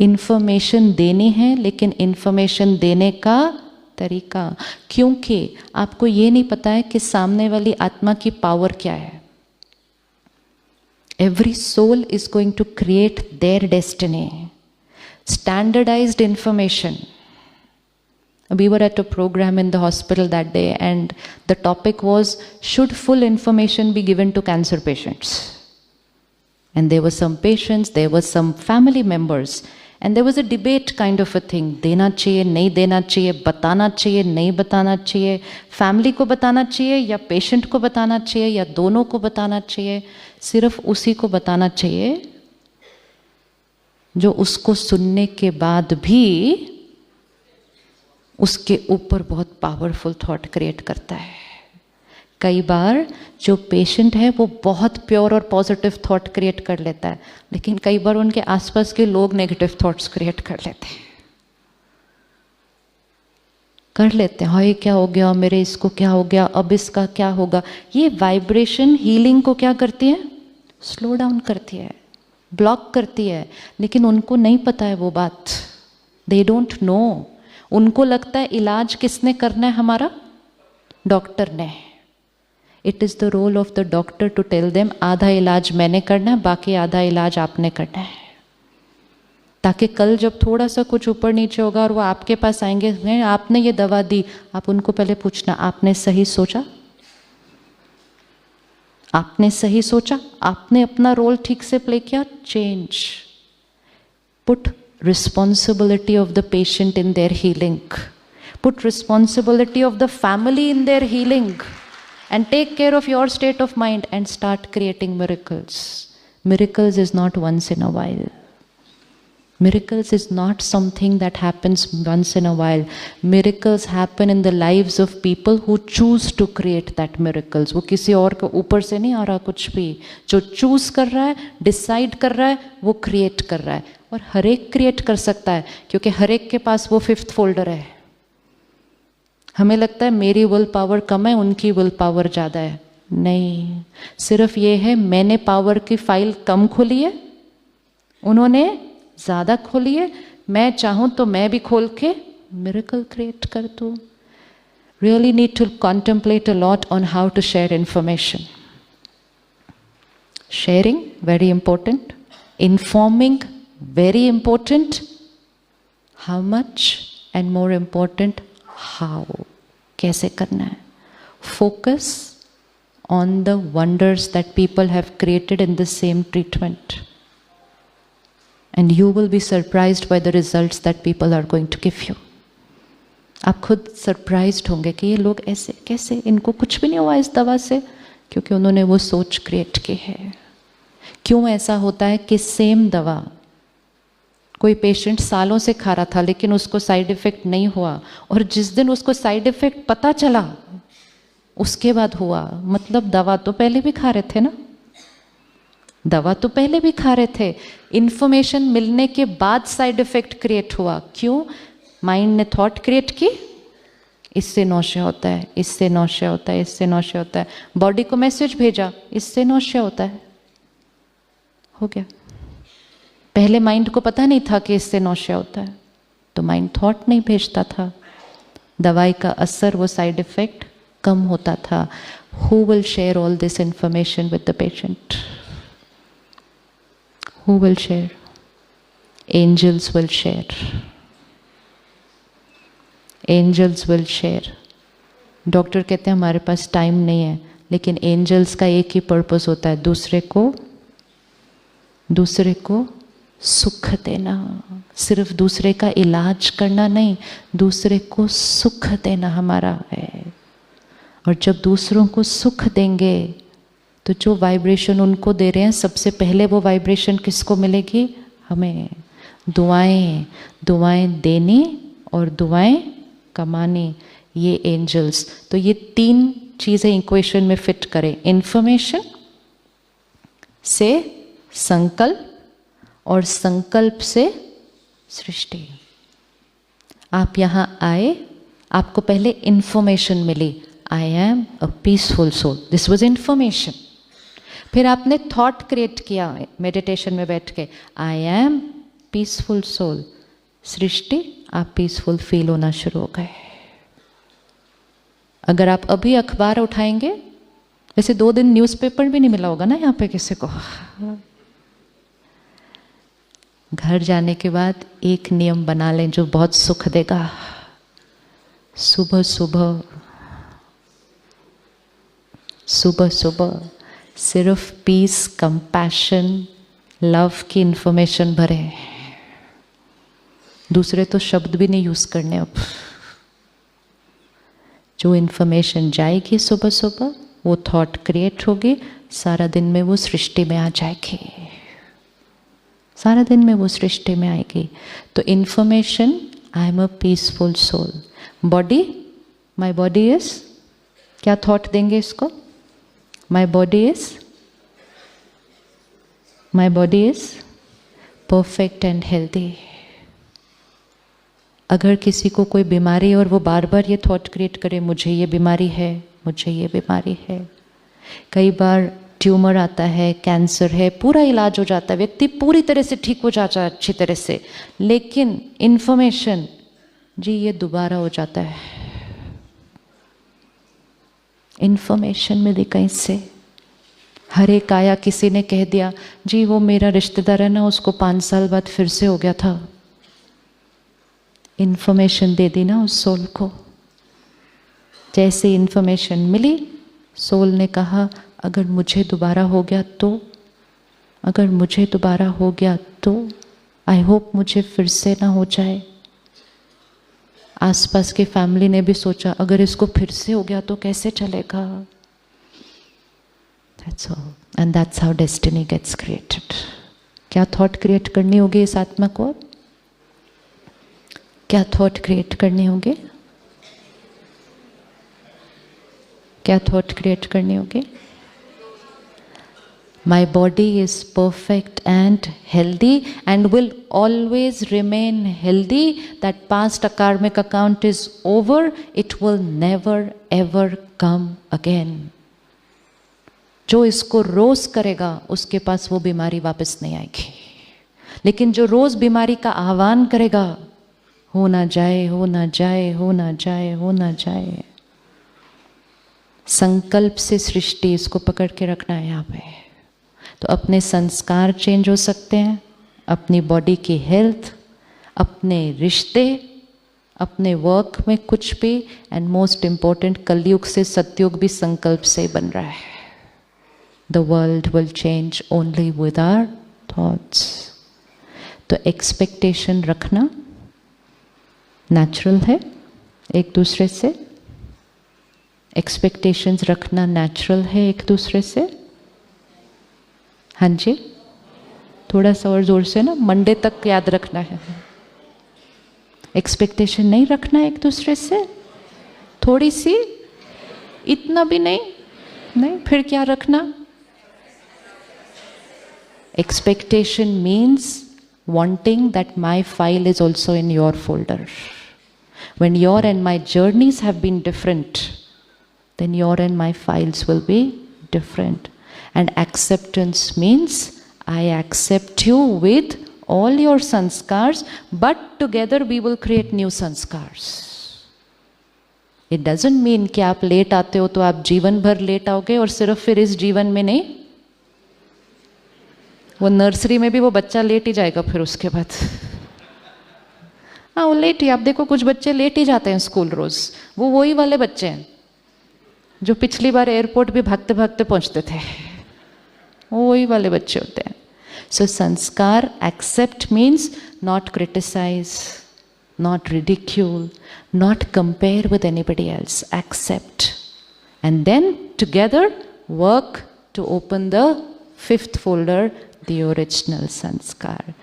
Information देनी है, लेकिन इन्फॉर्मेशन देने का तरीका, क्योंकि आपको ये नहीं पता है कि सामने वाली आत्मा की पावर क्या है. Every soul is going to create their destiny. Standardized information. We were at a program in the hospital that day and the topic was, should full information be given to cancer patients? And there were some patients, there were some family members, and there was a debate kind of a thing. देना चाहिए, नहीं देना चाहिए, बताना चाहिए, नहीं बताना चाहिए, फैमिली को बताना चाहिए या पेशेंट को बताना चाहिए या दोनों को बताना चाहिए. सिर्फ उसी को बताना चाहिए जो उसको सुनने के बाद भी उसके ऊपर बहुत पावरफुल थॉट क्रिएट करता है. कई बार जो पेशेंट है वो बहुत प्योर और पॉजिटिव थॉट क्रिएट कर लेता है, लेकिन कई बार उनके आसपास के लोग नेगेटिव थॉट्स क्रिएट कर लेते हैं. हाँ ये क्या हो गया, मेरे इसको क्या हो गया, अब इसका क्या होगा. ये वाइब्रेशन हीलिंग को क्या करती है, स्लो डाउन करती है, ब्लॉक करती है. लेकिन उनको नहीं पता है वो बात. They don't know. उनको लगता है इलाज किसने करना है, हमारा डॉक्टर ने. It is the role of the doctor to tell them आधा इलाज मैंने करना है, बाकी आधा इलाज आपने करना है. ताकि कल जब थोड़ा सा कुछ ऊपर नीचे होगा और वो आपके पास आएंगे, आपने ये दवा दी, आप उनको पहले पूछना आपने सही सोचा, आपने सही सोचा, आपने अपना रोल ठीक से प्ले किया. Change. Put responsibility of the patient in their healing. Put responsibility of the family in their healing. And take care of your state of mind and start creating miracles. Miracles is not once in a while. Miracles is not something that happens once in a while. Miracles happen in the lives of people who choose to create that miracles. वो किसी और के ऊपर से नहीं आ रहा कुछ भी. जो choose कर रहा है, decide कर रहा है, वो create कर रहा है. और हर एक create कर सकता है, क्योंकि हर एक के पास वो 5th folder है. हमें लगता है मेरी विल पावर कम है, उनकी विल पावर ज़्यादा है. नहीं, सिर्फ ये है मैंने पावर की फाइल कम खोली है, उन्होंने ज़्यादा खोली है. मैं चाहूँ तो मैं भी खोल के मिरेकल क्रिएट कर दूँ. Really need to contemplate a lot on how to share information. Sharing very important. Informing very important. How much and more important how, कैसे करना है. Focus on the wonders that people have created in the same treatment and you will be surprised by the results that people are going to give you. आप खुद surprised होंगे कि ये लोग ऐसे कैसे, इनको कुछ भी नहीं हुआ इस दवा से, क्योंकि उन्होंने वो सोच क्रिएट की है. क्यों ऐसा होता है कि सेम दवा कोई पेशेंट सालों से खा रहा था लेकिन उसको साइड इफ़ेक्ट नहीं हुआ, और जिस दिन उसको साइड इफ़ेक्ट पता चला उसके बाद हुआ. मतलब दवा तो पहले भी खा रहे थे ना, दवा तो पहले भी खा रहे थे. इन्फॉर्मेशन मिलने के बाद साइड इफ़ेक्ट क्रिएट हुआ. क्यों? माइंड ने थॉट क्रिएट की, इससे नौशा होता है, इससे नौशा होता है, इससे नौशा होता है. बॉडी को मैसेज भेजा, इससे नौशा होता है, हो गया. पहले माइंड को पता नहीं था कि इससे नौशा होता है, तो माइंड थॉट नहीं भेजता था. दवाई का असर, वो साइड इफेक्ट कम होता था. Who will share all this information with the patient? Who will share? Angels will share. Angels will share. Doctor कहते हैं हमारे पास टाइम नहीं है, लेकिन एंजल्स का एक ही पर्पस होता है, दूसरे को सुख देना. सिर्फ दूसरे का इलाज करना नहीं, दूसरे को सुख देना हमारा है. और जब दूसरों को सुख देंगे तो जो वाइब्रेशन उनको दे रहे हैं, सबसे पहले वो वाइब्रेशन किसको मिलेगी? हमें. दुआएं देनी और दुआएं कमानी, ये एंजल्स. तो ये 3 चीज़ें इक्वेशन में फिट करें. इन्फॉर्मेशन से संकल्प, और संकल्प से सृष्टि. आप यहाँ आए, आपको पहले इंफॉर्मेशन मिली, I am a peaceful soul, this was information. फिर आपने थॉट क्रिएट किया मेडिटेशन में बैठ के, आई एम पीसफुल सोल, सृष्टि आप पीसफुल फील होना शुरू हो गए। अगर आप अभी अखबार उठाएंगे, वैसे 2 दिन न्यूज़पेपर भी नहीं मिला होगा ना यहाँ पे किसी को। घर जाने के बाद एक नियम बना लें जो बहुत सुख देगा। सुबह सुबह सुबह सुबह सिर्फ पीस, कंपैशन, लव की इंफॉर्मेशन भरे। दूसरे तो शब्द भी नहीं यूज करने अब। जो इंफॉर्मेशन जाएगी सुबह सुबह, वो थॉट क्रिएट होगी, सारा दिन में वो सृष्टि में आ जाएगी, सारा दिन में वो सृष्टि में आएगी। तो information, I am a peaceful soul. Body, my body is, क्या थॉट देंगे इसको? My body is perfect and healthy. अगर किसी को कोई बीमारी है और वो बार बार ये थॉट क्रिएट करे, मुझे ये बीमारी है, मुझे ये बीमारी है। कई बार ट्यूमर आता है, कैंसर है, पूरा इलाज हो जाता है, व्यक्ति पूरी तरह से ठीक हो जाता है अच्छी तरह से, लेकिन इन्फॉर्मेशन, जी ये दोबारा हो जाता है। इन्फॉर्मेशन मिली कहीं से। हर एक आया, किसी ने कह दिया जी वो मेरा रिश्तेदार है ना, उसको 5 साल बाद फिर से हो गया था। इन्फॉर्मेशन दे दी ना उस सोल को। जैसे इन्फॉर्मेशन मिली, सोल ने कहा अगर मुझे दोबारा हो गया तो, अगर मुझे दोबारा हो गया तो, आई होप मुझे फिर से ना हो जाए। आसपास की फैमिली ने भी सोचा अगर इसको फिर से हो गया तो कैसे चलेगा। That's all. And that's how destiny gets created. क्या थॉट क्रिएट करनी होगी इस आत्मा को? क्या थॉट क्रिएट करनी होगी? क्या थॉट क्रिएट करनी होगी? My body is perfect and healthy and will always remain healthy. That past karmic account is over. It will never ever come again. जो इसको रोज करेगा उसके पास वो बीमारी वापस नहीं आएगी, लेकिन जो रोज बीमारी का आह्वान करेगा, हो ना जाए, हो ना जाए, हो ना जाए, हो ना जाए, संकल्प से सृष्टि, इसको पकड़ के रखना है यहाँ पे। तो अपने संस्कार चेंज हो सकते हैं, अपनी बॉडी की हेल्थ, अपने रिश्ते, अपने वर्क में कुछ भी, एंड मोस्ट इम्पोर्टेंट कलयुग से सतयुग भी संकल्प से ही बन रहा है। The world will change only with our thoughts. तो एक्सपेक्टेशन रखना नेचुरल है एक दूसरे से। एक्सपेक्टेशंस रखना नेचुरल है एक दूसरे से। हाँ जी, थोड़ा सा और जोर से ना, मंडे तक याद रखना है। एक्सपेक्टेशन नहीं रखना एक दूसरे से, थोड़ी सी, इतना भी नहीं, नहीं, फिर क्या रखना? Expectation means wanting that my file is also in your folder. When your and my journeys have been different, then your and my files will be different. And acceptance means I accept you with all your sanskars, but together we will create new sanskars. It doesn't mean कि आप late आते हो तो आप जीवन भर late आओगे और सिर्फ फिर इस जीवन में नहीं, वो नर्सरी में भी वो बच्चा लेट ही जाएगा फिर उसके बाद। हाँ, वो लेट ही, आप देखो कुछ बच्चे लेट ही जाते हैं स्कूल रोज, वो वही वाले बच्चे हैं जो पिछली बार एयरपोर्ट भी भागते भागते पहुंचते थे, वो वही वाले बच्चे होते हैं। सो संस्कार, accept means not criticise, not ridicule, not compare with anybody else, accept. And then together work to open the 5th folder, the original sanskar.